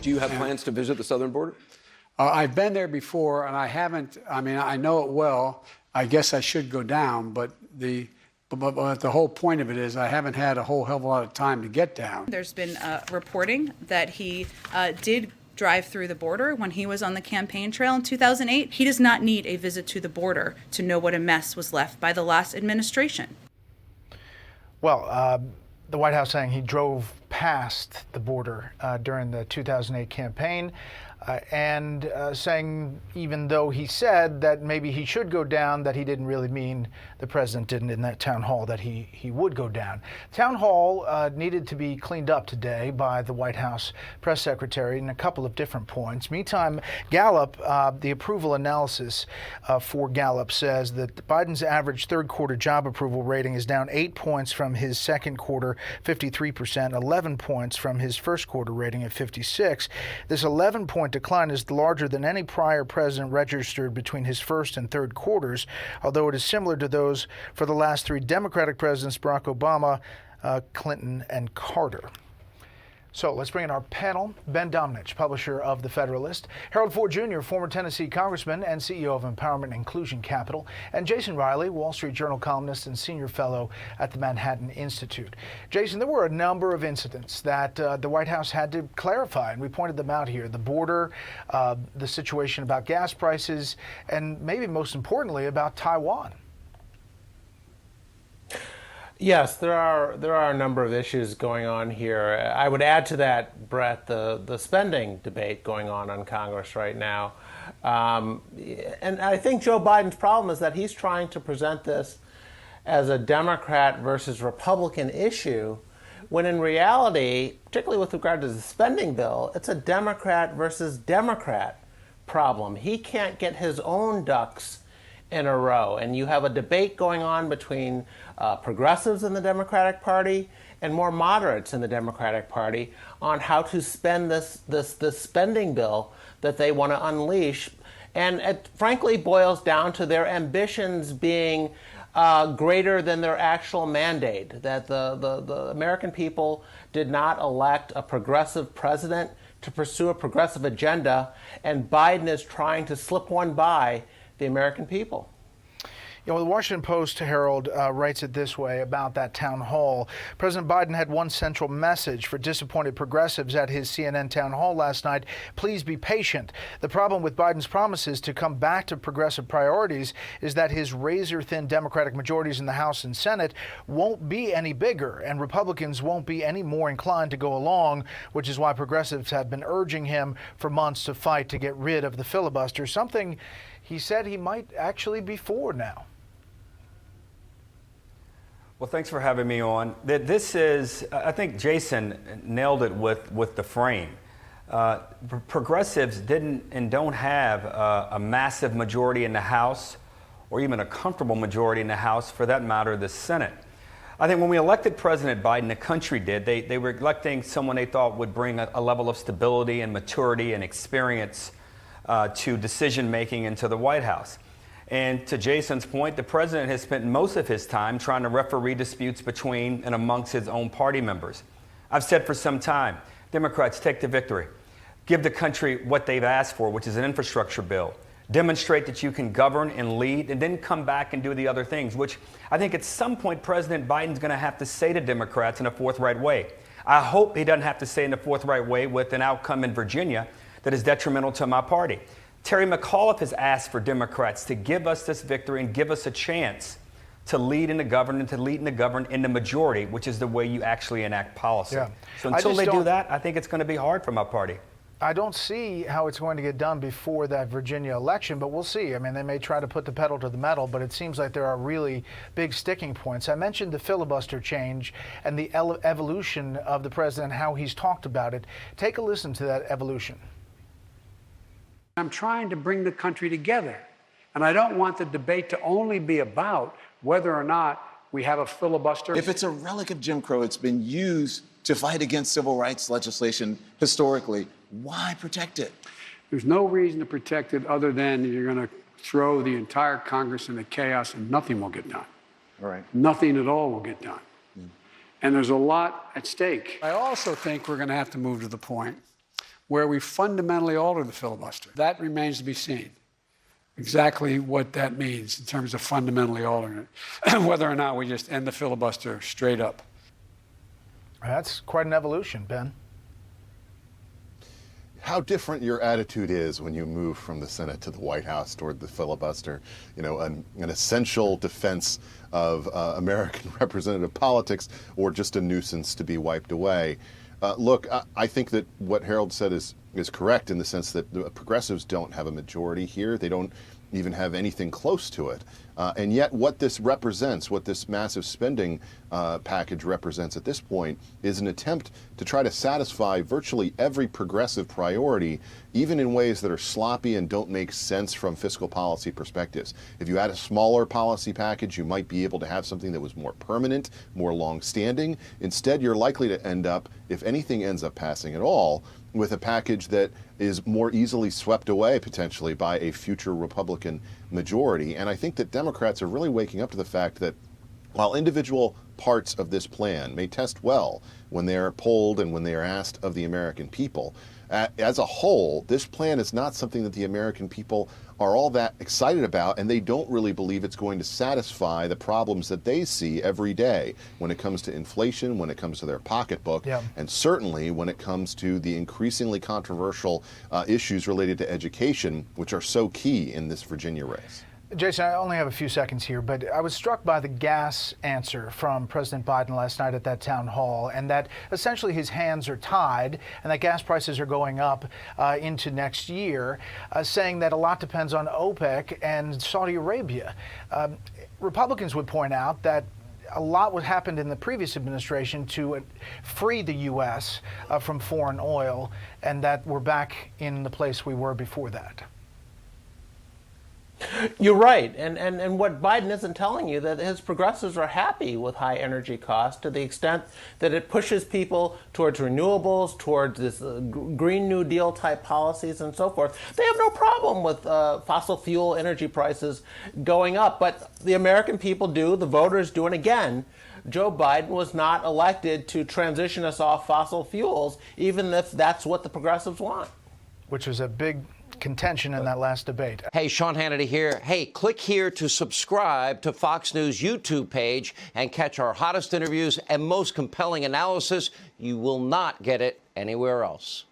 Do you have plans to visit the southern border? I've been there before, and I haven't. I mean, I know it well. I guess I should go down, but the whole point of it is I haven't had a whole hell of a lot of time to get down. There's been reporting that he did drive through the border when he was on the campaign trail in 2008. He does not need a visit to the border to know what a mess was left by the last administration. Well, the White House saying he drove past the border during the 2008 campaign and saying even though he said that maybe he should go down, that he didn't really mean, the president didn't in that town hall, that he would go down. Town hall needed to be cleaned up today by the White House press secretary in a couple of different points. Meantime, Gallup, the approval analysis for Gallup says that Biden's average third quarter job approval rating is down 8 points from his second quarter, 53%, 11 points from his first quarter rating at 56. This 11-point decline is larger than any prior president registered between his first and third quarters, although it is similar to those for the last three Democratic presidents, Barack Obama, Clinton, and Carter. So let's bring in our panel. Ben Domenech, publisher of The Federalist, Harold Ford Jr., former Tennessee congressman and CEO of Empowerment and Inclusion Capital, and Jason Riley, Wall Street Journal columnist and senior fellow at the Manhattan Institute. Jason, there were a number of incidents that the White House had to clarify, and we pointed them out here. The border, the situation about gas prices, and maybe most importantly about Taiwan. Yes, there are a number of issues going on here. I would add to that, Brett, the spending debate going on Congress right now. And I think Joe Biden's problem is that he's trying to present this as a Democrat versus Republican issue, when in reality, particularly with regard to the spending bill, it's a Democrat versus Democrat problem. He can't get his own ducks in a row. And you have a debate going on between progressives in the Democratic Party and more moderates in the Democratic Party on how to spend this spending bill that they want to unleash. And it frankly boils down to their ambitions being greater than their actual mandate, that the American people did not elect a progressive president to pursue a progressive agenda, and Biden is trying to slip one by the American people. You know, the Washington Post, Harold, writes it this way about that town hall. President Biden had one central message for disappointed progressives at his CNN town hall last night: please be patient. The problem with Biden's promises to come back to progressive priorities is that his razor-thin Democratic majorities in the House and Senate won't be any bigger, and Republicans won't be any more inclined to go along, which is why progressives have been urging him for months to fight to get rid of the filibuster, something he said he might actually be for now. Well, thanks for having me on. This is, I think Jason nailed it with the frame. Progressives didn't and don't have a massive majority in the House, or even a comfortable majority in the House, for that matter, the Senate. I think when we elected President Biden, the country did. They were electing someone they thought would bring a level of stability and maturity and experience to decision-making into the White House. And to Jason's point, the president has spent most of his time trying to referee disputes between and amongst his own party members. I've said for some time, Democrats, take the victory. Give the country what they've asked for, which is an infrastructure bill. Demonstrate that you can govern and lead, and then come back and do the other things, which I think at some point President Biden's going to have to say to Democrats in a forthright way. I hope he doesn't have to say in a forthright way with an outcome in Virginia that is detrimental to my party. Terry McAuliffe has asked for Democrats to give us this victory and give us a chance to lead in the government, to lead in the government in the majority, which is the way you actually enact policy. Yeah. So until they do that, I think it's going to be hard for my party. I don't see how it's going to get done before that Virginia election, but we'll see. I mean, they may try to put the pedal to the metal, but it seems like there are really big sticking points. I mentioned the filibuster change and the evolution of the president, how he's talked about it. Take a listen to that evolution. I'm trying to bring the country together, and I don't want the debate to only be about whether or not we have a filibuster. If it's a relic of Jim Crow, it's been used to fight against civil rights legislation historically. Why protect it? There's no reason to protect it other than you're going to throw the entire Congress into chaos and nothing will get done. All right. Nothing at all will get done. And there's a lot at stake. I also think we're going to have to move to the point where we fundamentally alter the filibuster. That remains to be seen. Exactly what that means in terms of fundamentally altering it, whether or not we just end the filibuster straight up. That's quite an evolution, Ben. How different your attitude is when you move from the Senate to the White House toward the filibuster, you know, an essential defense of American representative politics, or just a nuisance to be wiped away. Look, I think that what Harold said is correct in the sense that the progressives don't have a majority here. They don't even have anything close to it. And yet what this represents, what this massive spending package represents at this point, is an attempt to try to satisfy virtually every progressive priority, even in ways that are sloppy and don't make sense from fiscal policy perspectives. If you had a smaller policy package, you might be able to have something that was more permanent, more long-standing. Instead, you're likely to end up, if anything ends up passing at all, with a package that is more easily swept away potentially by a future Republican majority. And I think that Democrats are really waking up to the fact that while individual parts of this plan may test well when they are polled and when they are asked of the American people, as a whole, this plan is not something that the American people are all that excited about, and they don't really believe it's going to satisfy the problems that they see every day when it comes to inflation, when it comes to their pocketbook, and certainly when it comes to the increasingly controversial issues related to education, which are so key in this Virginia race. Jason, I only have a few seconds here, but I was struck by the gas answer from President Biden last night at that town hall, and that essentially his hands are tied and that gas prices are going up into next year, saying that a lot depends on OPEC and Saudi Arabia. Republicans would point out that a lot what happened in the previous administration to free the U.S. From foreign oil, and that we're back in the place we were before that. You're right, and what Biden isn't telling you, that his progressives are happy with high energy costs to the extent that it pushes people towards renewables, towards this Green New Deal type policies and so forth. They have no problem with fossil fuel energy prices going up, but the American people do, the voters do, and again, Joe Biden was not elected to transition us off fossil fuels, even if that's what the progressives want. Which was a big contention in that last debate. Hey, Sean Hannity here. Hey, click here to subscribe to Fox News YouTube page and catch our hottest interviews and most compelling analysis. You will not get it anywhere else.